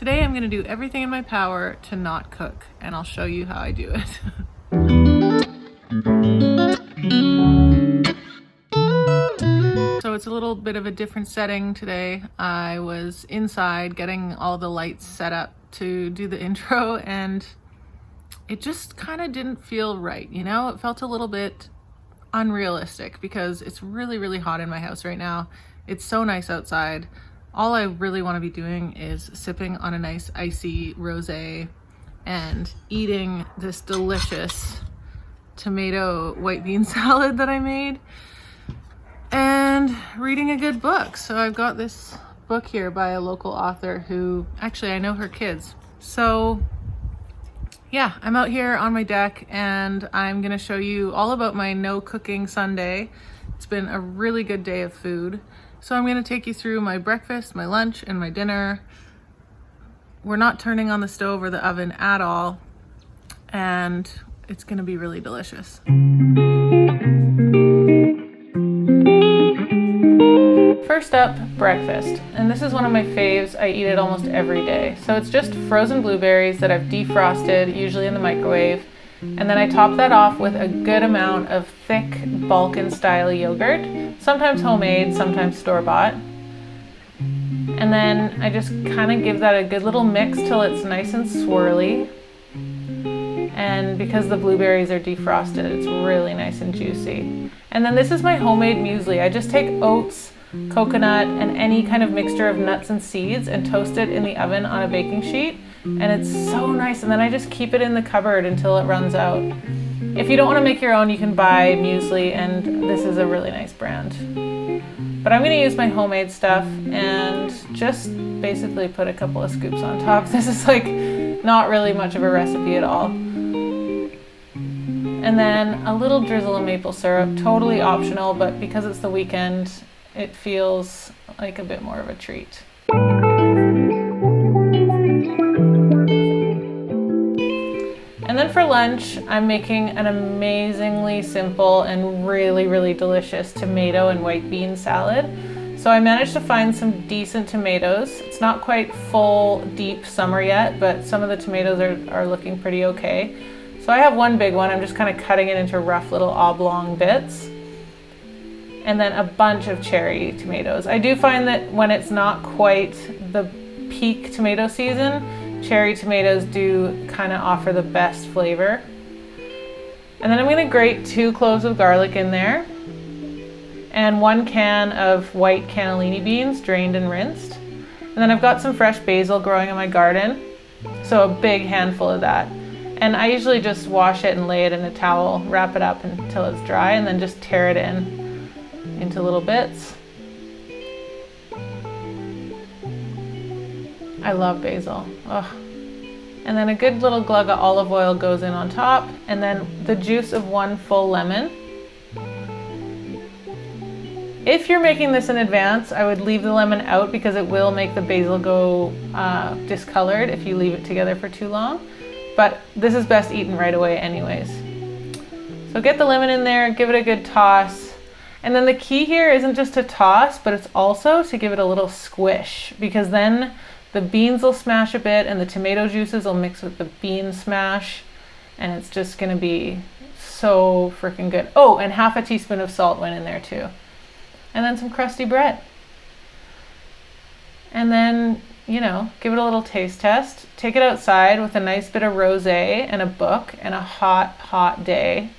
Today I'm going to do everything in my power to not cook, and I'll show you how I do it. So it's a little bit of a different setting today. I was inside getting all the lights set up to do the intro, and it just kind of didn't feel right, you know? It felt a little bit unrealistic because it's really, really hot in my house right now. It's so nice outside. All I really want to be doing is sipping on a nice icy rosé and eating this delicious tomato white bean salad that I made and reading a good book. So I've got this book here by a local author who, actually I know her kids. So yeah, I'm out here on my deck and I'm gonna show you all about my no cooking Sunday. It's been a really good day of food. So I'm gonna take you through my breakfast, my lunch, and my dinner. We're not turning on the stove or the oven at all, and it's gonna be really delicious. First up, breakfast. And this is one of my faves. I eat it almost every day. So it's just frozen blueberries that I've defrosted, usually in the microwave. And then I top that off with a good amount of thick Balkan style yogurt, sometimes homemade, sometimes store-bought. And then I just kind of give that a good little mix till it's nice and swirly. And because the blueberries are defrosted, it's really nice and juicy. And then this is my homemade muesli. I just take oats, coconut, and any kind of mixture of nuts and seeds and toast it in the oven on a baking sheet. And it's so nice. And then I just keep it in the cupboard until it runs out. If you don't want to make your own, you can buy muesli, and this is a really nice brand. But I'm going to use my homemade stuff and just basically put a couple of scoops on top. This is like not really much of a recipe at all. And then a little drizzle of maple syrup, totally optional, but because it's the weekend, it feels like a bit more of a treat. And then for lunch, I'm making an amazingly simple and really, really delicious tomato and white bean salad. So I managed to find some decent tomatoes. It's not quite full, deep summer yet, but some of the tomatoes are looking pretty okay. So I have one big one. I'm just kind of cutting it into rough little oblong bits. And then a bunch of cherry tomatoes. I do find that when it's not quite the peak tomato season, cherry tomatoes do kind of offer the best flavor. And then I'm going to grate 2 cloves of garlic in there and 1 can of white cannellini beans, drained and rinsed. And then I've got some fresh basil growing in my garden, so a big handful of that. And I usually just wash it and lay it in a towel, wrap it up until it's dry, and then just tear it into little bits. I love basil. Ugh. And then a good little glug of olive oil goes in on top, and then the juice of 1 full lemon. If you're making this in advance, I would leave the lemon out because it will make the basil go discolored if you leave it together for too long. But this is best eaten right away anyways. So get the lemon in there, give it a good toss. And then the key here isn't just to toss, but it's also to give it a little squish, because then the beans will smash a bit and the tomato juices will mix with the bean smash, and it's just gonna be so freaking good. Oh, and half a teaspoon of salt went in there too. And then some crusty bread. And then, you know, give it a little taste test. Take it outside with a nice bit of rosé and a book and a hot, hot day.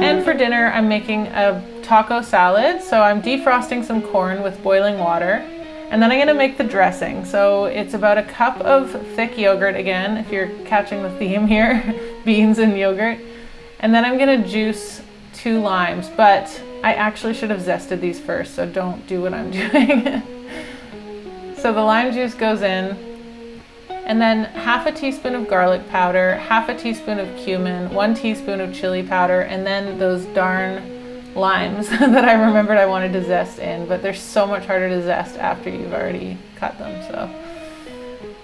And for dinner, I'm making a taco salad. So I'm defrosting some corn with boiling water. And then I'm gonna make the dressing. So it's about a cup of thick yogurt again, if you're catching the theme here, beans and yogurt. And then I'm gonna juice 2 limes, but I actually should have zested these first, so don't do what I'm doing. So the lime juice goes in, and then half a teaspoon of garlic powder, half a teaspoon of cumin, 1 teaspoon of chili powder, and then those darn limes that I remembered I wanted to zest in, but they're so much harder to zest after you've already cut them, so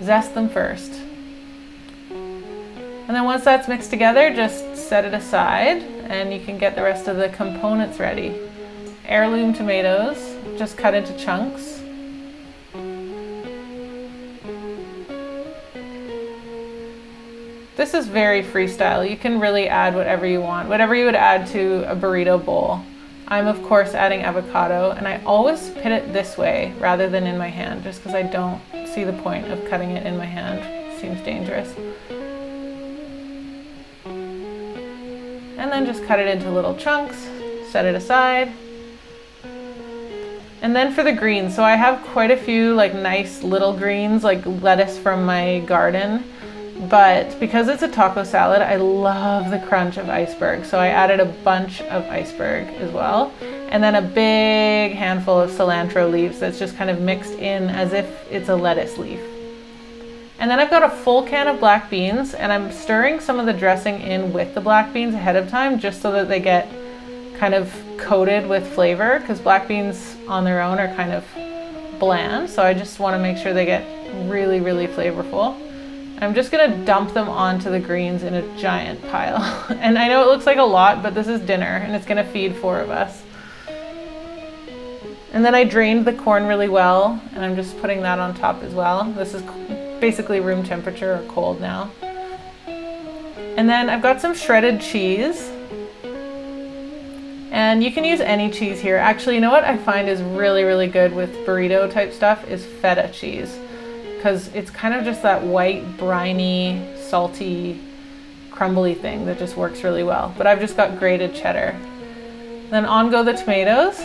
zest them first. And then once that's mixed together, just set it aside and you can get the rest of the components ready. Heirloom tomatoes, just cut into chunks. This is very freestyle. You can really add whatever you want, whatever you would add to a burrito bowl. I'm of course adding avocado, and I always pit it this way rather than in my hand, just because I don't see the point of cutting it in my hand. It seems dangerous. And then just cut it into little chunks, set it aside. And then for the greens, so I have quite a few like nice little greens, like lettuce from my garden. But because it's a taco salad, I love the crunch of iceberg. So I added a bunch of iceberg as well. And then a big handful of cilantro leaves that's just kind of mixed in as if it's a lettuce leaf. And then I've got a full can of black beans, and I'm stirring some of the dressing in with the black beans ahead of time just so that they get kind of coated with flavor, because black beans on their own are kind of bland. So I just want to make sure they get really, really flavorful. I'm just gonna dump them onto the greens in a giant pile. And I know it looks like a lot, but this is dinner and it's gonna feed 4 of us. And then I drained the corn really well, and I'm just putting that on top as well. This is basically room temperature or cold now. And then I've got some shredded cheese. And you can use any cheese here. Actually, you know what I find is really, really good with burrito type stuff is feta cheese, because it's kind of just that white, briny, salty, crumbly thing that just works really well. But I've just got grated cheddar. Then on go the tomatoes.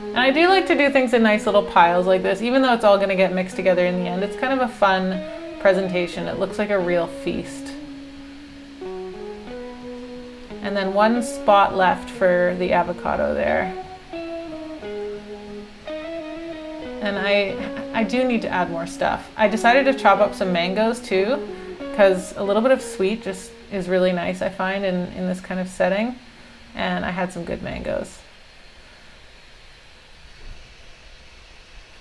And I do like to do things in nice little piles like this, even though it's all gonna get mixed together in the end. It's kind of a fun presentation. It looks like a real feast. And then 1 spot left for the avocado there. And I do need to add more stuff. I decided to chop up some mangoes too, because a little bit of sweet just is really nice, I find, in this kind of setting. And I had some good mangoes.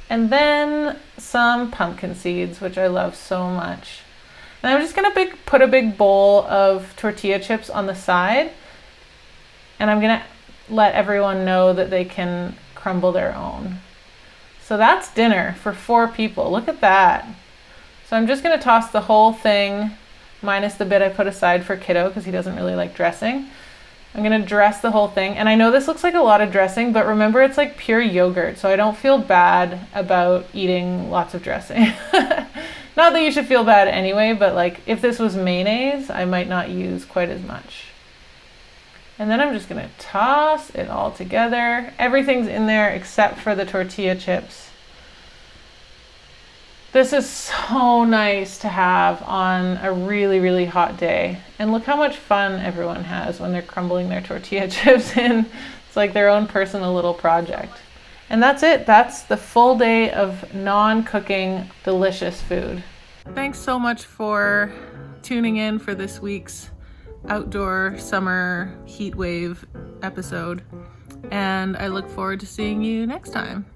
And then some pumpkin seeds, which I love so much. And I'm just gonna put a big bowl of tortilla chips on the side, and I'm gonna let everyone know that they can crumble their own. So that's dinner for 4 people. Look at that. So I'm just gonna toss the whole thing, minus the bit I put aside for kiddo because he doesn't really like dressing. I'm gonna dress the whole thing. And I know this looks like a lot of dressing, but remember it's like pure yogurt, so I don't feel bad about eating lots of dressing. Not that you should feel bad anyway, but like if this was mayonnaise, I might not use quite as much. And then I'm just gonna toss it all together. Everything's in there except for the tortilla chips. This is so nice to have on a really, really hot day. And look how much fun everyone has when they're crumbling their tortilla chips in. It's like their own personal little project. And that's it. That's the full day of non-cooking delicious food. Thanks so much for tuning in for this week's outdoor summer heat wave episode. And I look forward to seeing you next time.